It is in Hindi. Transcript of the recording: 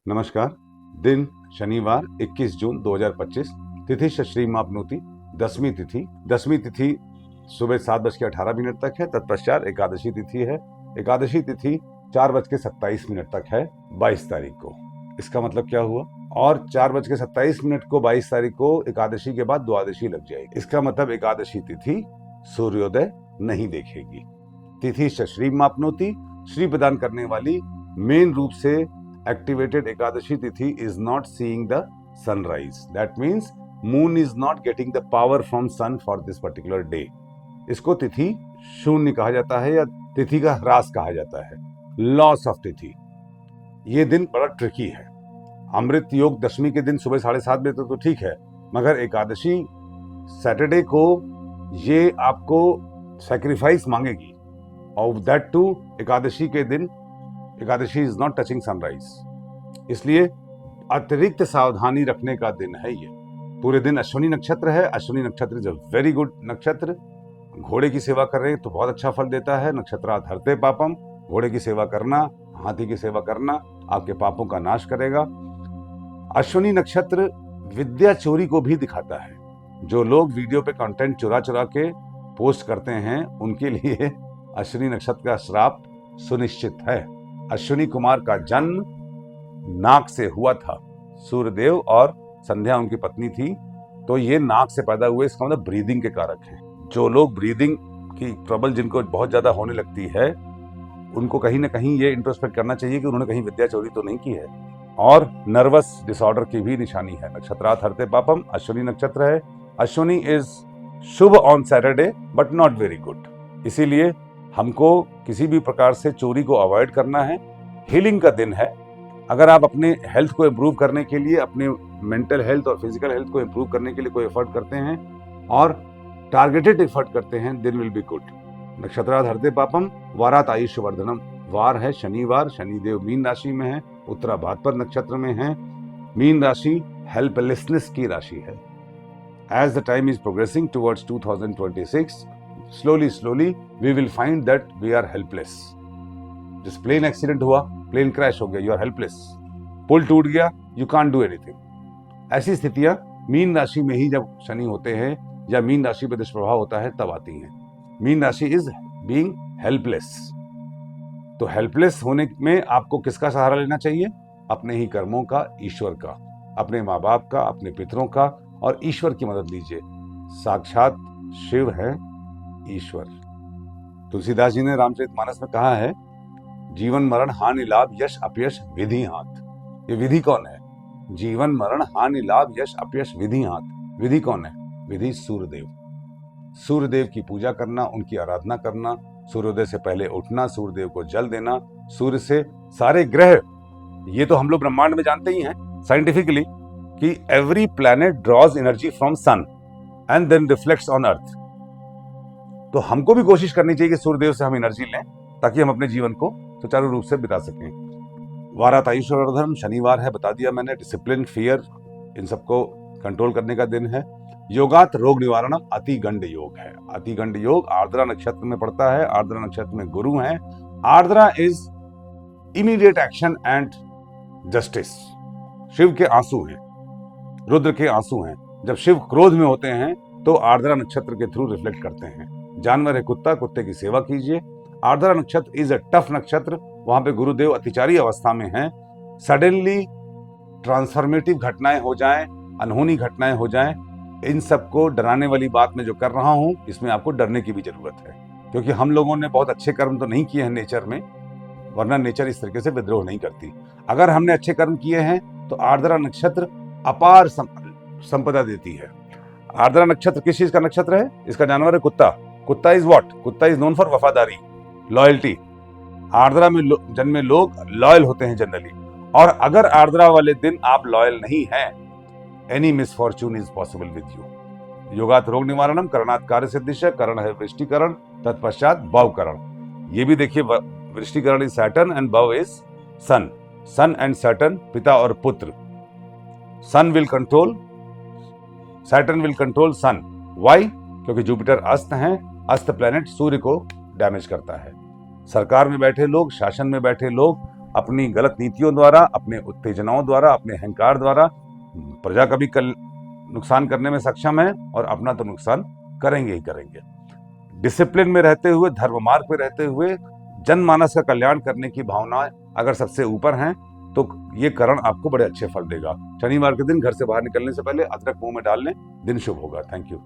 नमस्कार। दिन शनिवार 21 जून 2025। तिथि श्री मापनोती, दसवीं तिथि सुबह 7:18 तक है। तत्पश्चात एकादशी तिथि है। एकादशी तिथि 4:27 तक है 22 तारीख को। इसका मतलब क्या हुआ? और 4:27 को 22 तारीख को एकादशी के बाद द्वादशी लग जाएगी। इसका मतलब एकादशी तिथि सूर्योदय नहीं देखेगी। तिथि श्री मापनोती, श्री प्रदान करने वाली मेन रूप से activated Ekadashi Tithi is not seeing the sunrise. That means moon is not getting the power from sun for this particular day. इसको तिथि शून्य कहा जाता है या तिथि का ह्रास कहा जाता है, लॉस ऑफ तिथि। ये दिन बड़ा ट्रिकी है। अमृत योग दशमी के दिन सुबह 7:30 बजे तक तो ठीक है, मगर एकादशी सैटरडे को ये आपको सैक्रिफाइस मांगेगी, और दैट टू एकादशी के दिन। Ekadashi is not touching sunrise, इसलिए अतिरिक्त सावधानी रखने का दिन है ये। पूरे दिन अश्विनी नक्षत्र है। अश्विनी नक्षत्र इज अ वेरी गुड नक्षत्र। घोड़े की सेवा कर रहे हैं तो बहुत अच्छा फल देता है। नक्षत्रात् हरते पापम, घोड़े की सेवा करना, हाथी की सेवा करना आपके पापों का नाश करेगा। अश्विनी नक्षत्र विद्या चोरी को भी दिखाता है। जो लोग वीडियो पे कंटेंट चुरा चुरा के पोस्ट करते हैं उनके लिए अश्विनी नक्षत्र का श्राप सुनिश्चित है। अश्विनी कुमार का जन्म नाग से हुआ था। सूर्यदेव और संध्या उनकी पत्नी थी, तो ये नाग से पैदा हुए। इसका मतलब ब्रीदिंग के कारक हैं। जो लोग ब्रीदिंग की ट्रबल जिनको बहुत ज्यादा होने लगती है, उनको कहीं ना कहीं ये इंट्रोस्पेक्ट करना चाहिए कि उन्होंने कहीं विद्या चोरी तो नहीं की है। और नर्वस डिसऑर्डर की भी निशानी है। नक्षत्रात् हरते पापम अश्विनी नक्षत्र है। Ashwini is Shubh on Saturday but not very good. इसीलिए हमको किसी भी प्रकार से चोरी को अवॉइड करना है। हीलिंग का दिन है। अगर आप अपने हेल्थ को इम्प्रूव करने के लिए, अपने मेंटल हेल्थ और फिजिकल हेल्थ को इम्प्रूव करने के लिए कोई एफर्ट करते हैं और टारगेटेड एफर्ट करते हैं, दिन विल बी गुड। नक्षत्रात् हरते पापम वारात आयुष्यवर्धनम। वार है शनिवार। शनिदेव मीन राशि में है, उत्तरा भाद्रपद नक्षत्र में है। मीन राशि हेल्पलेसनेस की राशि है। As the time is progressing towards 2026, slowly we will find that we are helpless. जिस प्लेन एक्सीडेंट हुआ, प्लेन क्रैश हो गया, यू आर हेल्पलेस। पुल टूट गया, यू कांट डू एनीथिंग। ऐसी स्थितियां मीन राशि में ही जब शनि होते हैं या मीन राशि पर दुष्प्रभाव होता है तब आती हैं। मीन राशि इज बीइंग हेल्पलेस। तो हेल्पलेस होने में आपको किसका सहारा लेना चाहिए? अपने ही कर्मों का, ईश्वर का, अपने माँ बाप का, अपने पितरों का, और ईश्वर की मदद लीजिए। साक्षात शिव है ईश्वर। तुलसीदास जी ने रामचरितमानस में कहा है, जीवन मरण हानि लाभ यश अपयश विधि हाथ। ये विधि कौन है? जीवन मरण हानि लाभ यश अपयश विधि हाथ। विधि कौन है? विधि सूर्यदेव। सूर्यदेव की पूजा करना, उनकी आराधना करना, सूर्योदय से पहले उठना, सूर्यदेव को जल देना। सूर्य से सारे ग्रह, ये तो हम लोग ब्रह्मांड में जानते ही हैं साइंटिफिकली कि every planet draws energy from sun and then reflects on earth. तो हमको भी कोशिश करनी चाहिए कि सूर्यदेव से हम एनर्जी लें ताकि हम अपने जीवन को सुचारू रूप से बिता सकें। वारात आयुष्यवर्धनम शनिवार है, बता दिया मैंने। डिसिप्लिन, फियर, इन सबको कंट्रोल करने का दिन है। योगात रोग निवारणम अतिगंड योग है। अतिगंड योग आर्द्रा नक्षत्र में पड़ता है। आर्द्रा नक्षत्र में गुरु है। Ardra is immediate action and justice. Shiv के आंसू हैं, रुद्र के आंसू हैं। जब शिव क्रोध में होते हैं तो आर्द्रा नक्षत्र के थ्रू रिफ्लेक्ट करते हैं। जानवर है कुत्ता, कुत्ते की सेवा कीजिए। आर्द्रा नक्षत्र इज अ टफ नक्षत्र। वहां पे गुरुदेव अतिचारी अवस्था में हैं। सडनली ट्रांसफॉर्मेटिव घटनाएं हो जाएं, अनहोनी घटनाएं हो जाएं, इन सबको डराने वाली बात में जो कर रहा हूं, इसमें आपको डरने की भी जरूरत है, क्योंकि हम लोगों ने बहुत अच्छे कर्म तो नहीं किए हैं नेचर में, वरना नेचर इस तरीके से विद्रोह नहीं करती। अगर हमने अच्छे कर्म किए हैं तो आर्द्रा नक्षत्र अपार संपदा देती है। आर्द्रा नक्षत्र किस चीज का नक्षत्र है? इसका जानवर है कुत्ता। कुत्ता इज व्हाट? कुत्ता इज नोन फॉर वफादारी, लॉयल्टी। आर्द्रा में जन्मे लोग लॉयल होते हैं जनरली। और अगर आर्द्रा वाले दिन आप लॉयल नहीं हैं, any misfortune is possible with you. योगात रोग निवारणम, करणात् कार्य सिद्धिश्च। करण है वृष्टिकरण, तत्पश्चात भवकरण। ये भी देखिए, वृष्टिकरण इज सैटर्न एंड भव is sun. Sun and Saturn, पिता और पुत्र। Sun will control, Saturn will control sun. Why? क्योंकि जुपिटर अस्त हैं। अस्त प्लैनेट सूर्य को डैमेज करता है। सरकार में बैठे लोग, शासन में बैठे लोग अपनी गलत नीतियों द्वारा, अपने उत्तेजनाओं द्वारा, अपने अहंकार द्वारा प्रजा का भी नुकसान करने में सक्षम है और अपना तो नुकसान करेंगे ही करेंगे। डिसिप्लिन में रहते हुए, धर्म मार्ग पे रहते हुए, जनमानस का कल्याण करने की भावनाएं अगर सबसे ऊपर हैं तो ये करण आपको बड़े अच्छे फल देगा। शनिवार के दिन घर से बाहर निकलने से पहले अदरक मुंह में डाल लें, दिन शुभ होगा। Thank you.